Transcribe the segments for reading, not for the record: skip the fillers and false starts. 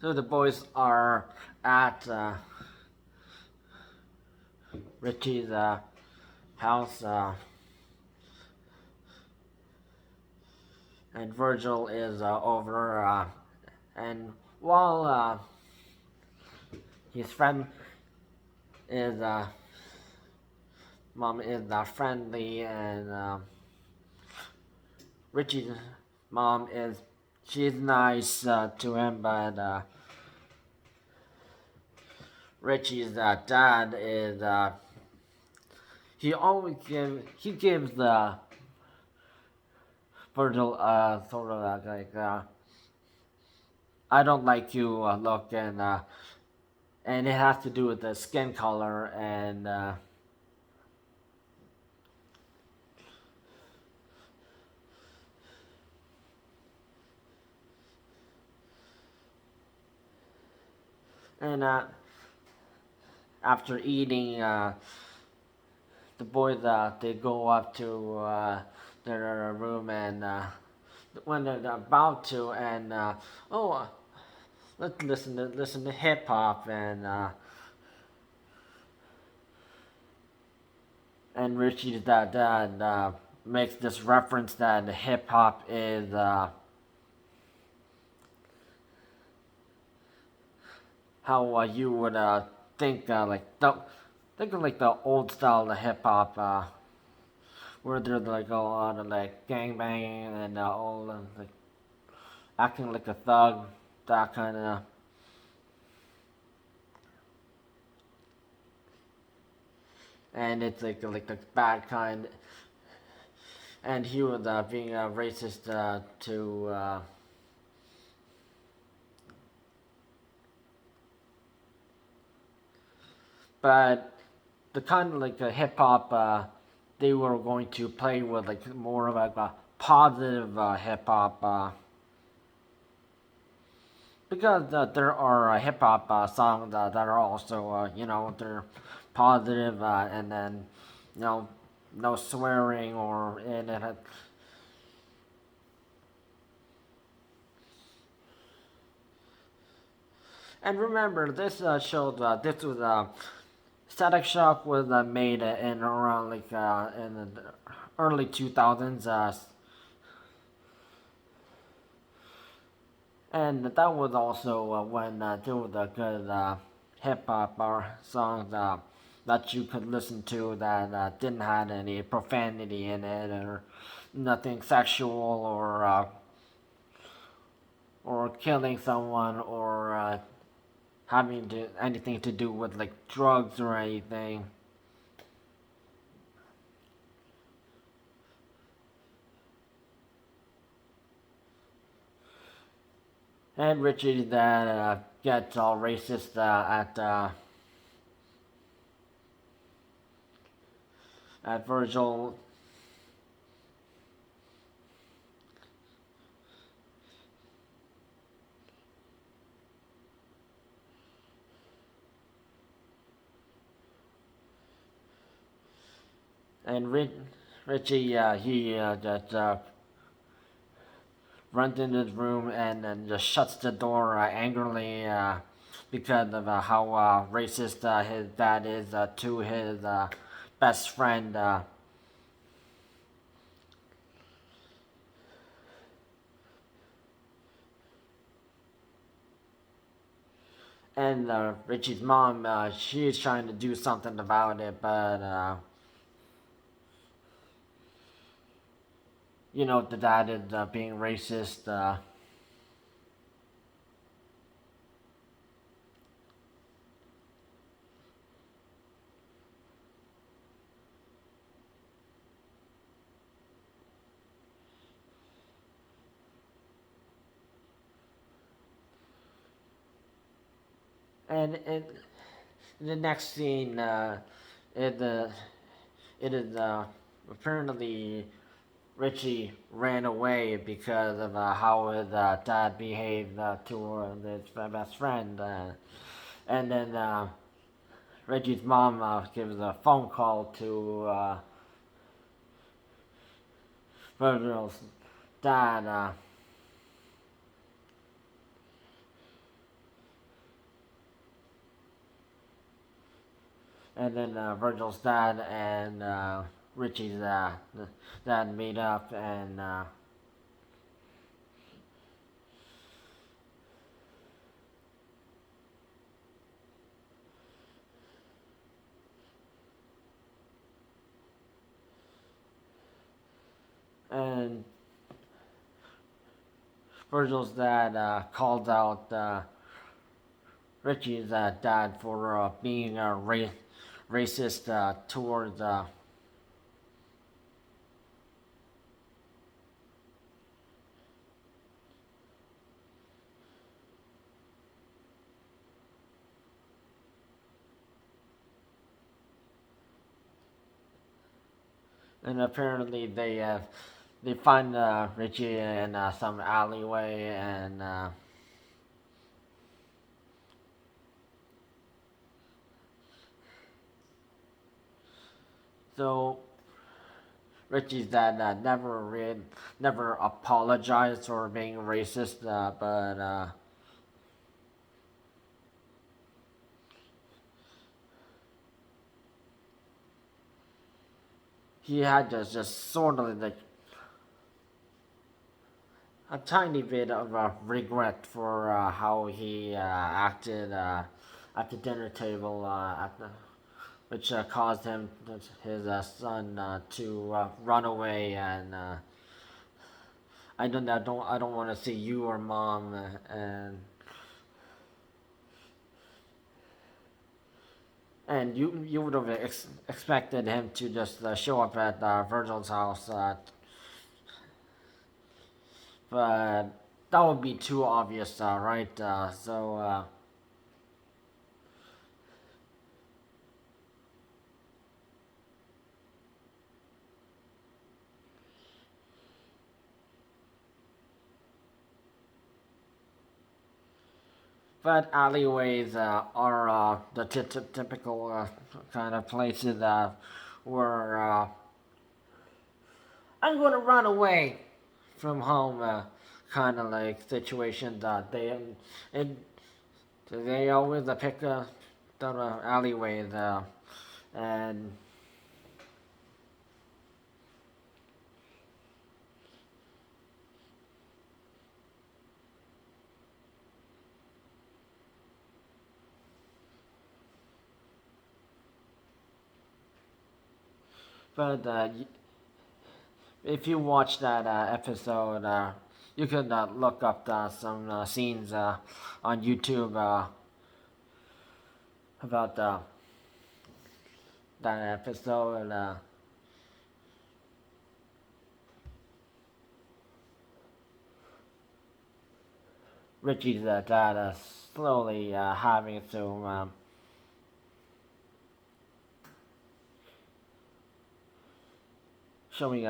So the boys are at Richie's house, and Virgil is over. And while his friend is mom is friendly, and Richie's mom is she's nice to him, but Richie's dad is he gives Virgil sort of like I don't like you look, and it has to do with the skin color, and after eating, the boys they go up to their room, and when they're about to, and oh, let's listen to hip hop, and Richie's dad makes this reference that hip hop is how you would think think of like the old style of hip hop where there's like a lot of like gang banging and all like acting like a thug, that kind of. And it's like the bad kind, and he was being racist to but the kind of like hip hop they were going to play with like more of like a positive hip hop because there are hip hop songs that are also they're positive and then you know no swearing or in it. And remember, this showed this was Static Shock was made in around like in the early 2000s, and that was also when there was a good hip hop songs that you could listen to that didn't have any profanity in it or nothing sexual or killing someone or anything to do with like drugs or anything. And Richie that gets all racist at Virgil. And Richie, he just runs into his room and then just shuts the door angrily because of how racist his dad is to his best friend. And Richie's mom, she's trying to do something about it, but the dad is being racist. And in the next scene, it, uh, it is apparently Richie ran away because of how his dad behaved toward his best friend. And then Reggie's mom gives a phone call to Virgil's dad. and then Virgil's dad and Richie's dad meet up, and Virgil's dad called out Richie's dad for being racist towards and apparently they find Richie in some alleyway, and so Richie's dad never apologized for being racist, but he had just sort of like a tiny bit of regret for how he acted at the dinner table, which caused his son to run away, and I don't want to see you or mom, and you would have expected him to just show up at Virgil's house, but that would be too obvious, right? But alleyways are the typical kind of places where I'm going to run away from home kind of like situations. And they always pick the alleyways, and but if you watch that episode, you can look up some scenes on YouTube about that episode. Richie's dad slowly having to showing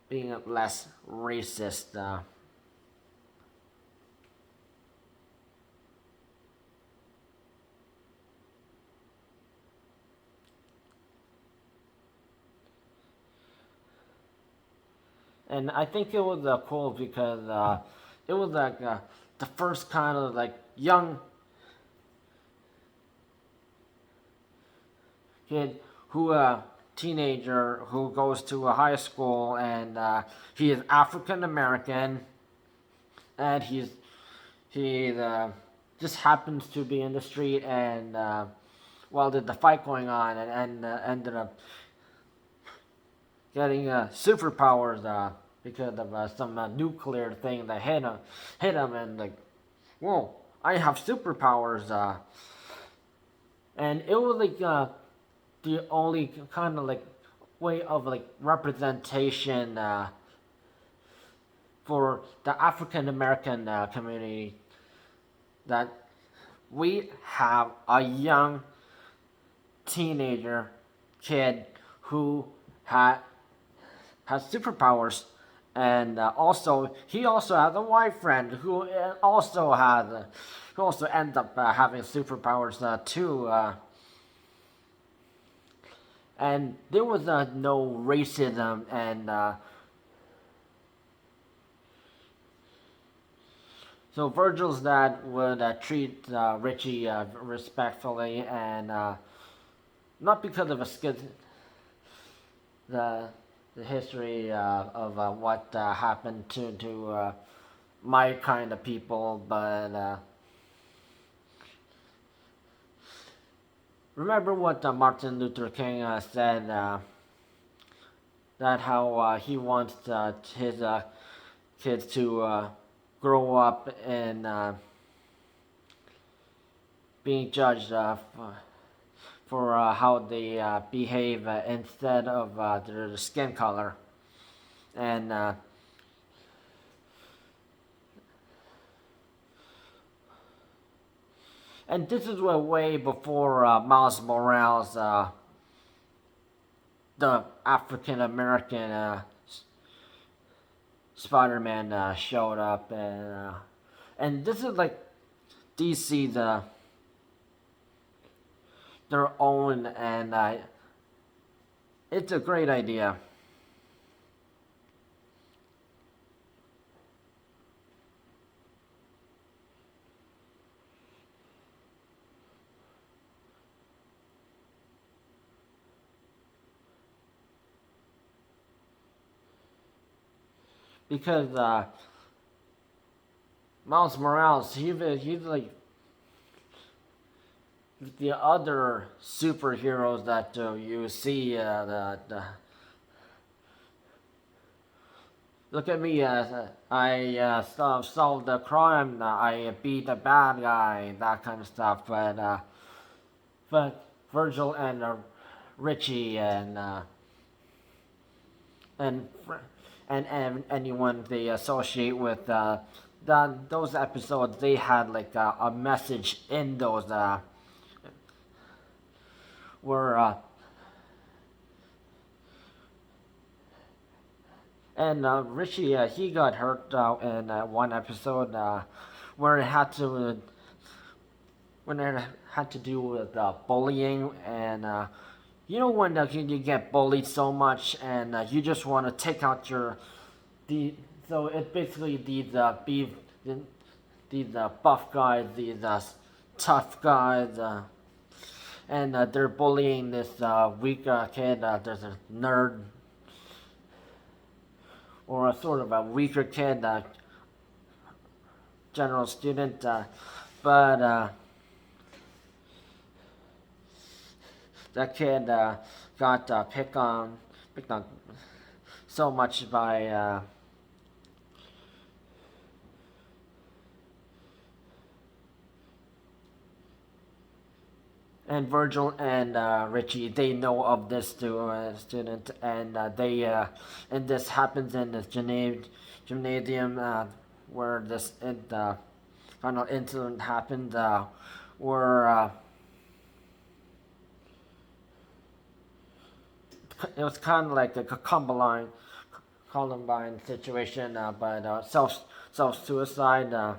being less racist. And I think it was cool because it was like the first kind of like young kid who teenager who goes to a high school, and he is African American, and he just happens to be in the street, and well, there's the fight going on, and ended up getting superpowers because of some nuclear thing that hit him, and like, whoa, I have superpowers, and it was like the only kind of like way of like representation for the African American community, that we have a young teenager kid who had has superpowers, and also he also has a wife friend who who also ends up having superpowers too. And there was no racism and So Virgil's dad would treat Richie respectfully, and not because of a skid, the the history of what happened to my kind of people, but remember what Martin Luther King said, that how he wants his kids to grow up in being judged for how they behave instead of their skin color. And this is way before Miles Morales, the African American Spider-Man showed up, and this is like DC their own, and it's a great idea. Because Miles Morales, he's like the other superheroes that you see. Look at me, I solved the crime, I beat the bad guy, that kind of stuff. But Virgil and Richie and and anyone they associate with those episodes, they had like a message in those where and Richie he got hurt in one episode where it had to when it had to do with bullying, and you know when you get bullied so much and you just want to take out your the so it basically these buff guys, these tough guys, and they're bullying this weak kid. There's a nerd or a sort of a weaker kid, general student, but that kid got picked on so much by and Virgil and Richie, they know of this student, and and this happens in this gymnasium where this final incident happened, where it was kind of like a Columbine situation, but self suicide.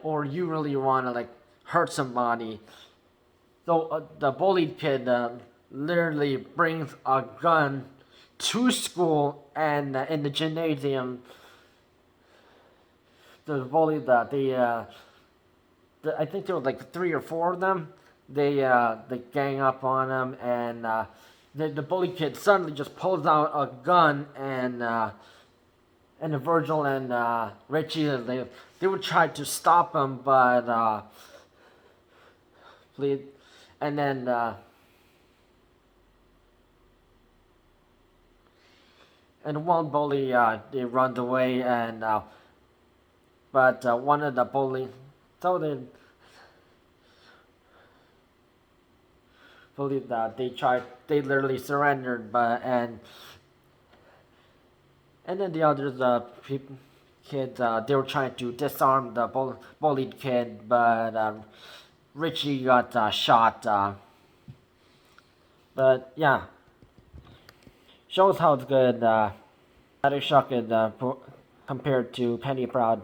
Or you really want to like hurt somebody. So the bullied kid literally brings a gun to school, and in the gymnasium, the bully I think there were like 3 or 4 of them. They gang up on him, and the bully kid suddenly just pulls out a gun, and the Virgil and Richie, they would try to stop him, but please, and then and one bully they runs away, and but one of the bullies, so believe that they literally surrendered, but and then the others kids they were trying to disarm the bullied kid, but Richie got shot. But yeah, shows how it's good. Static Shock is compared to Penny Proud.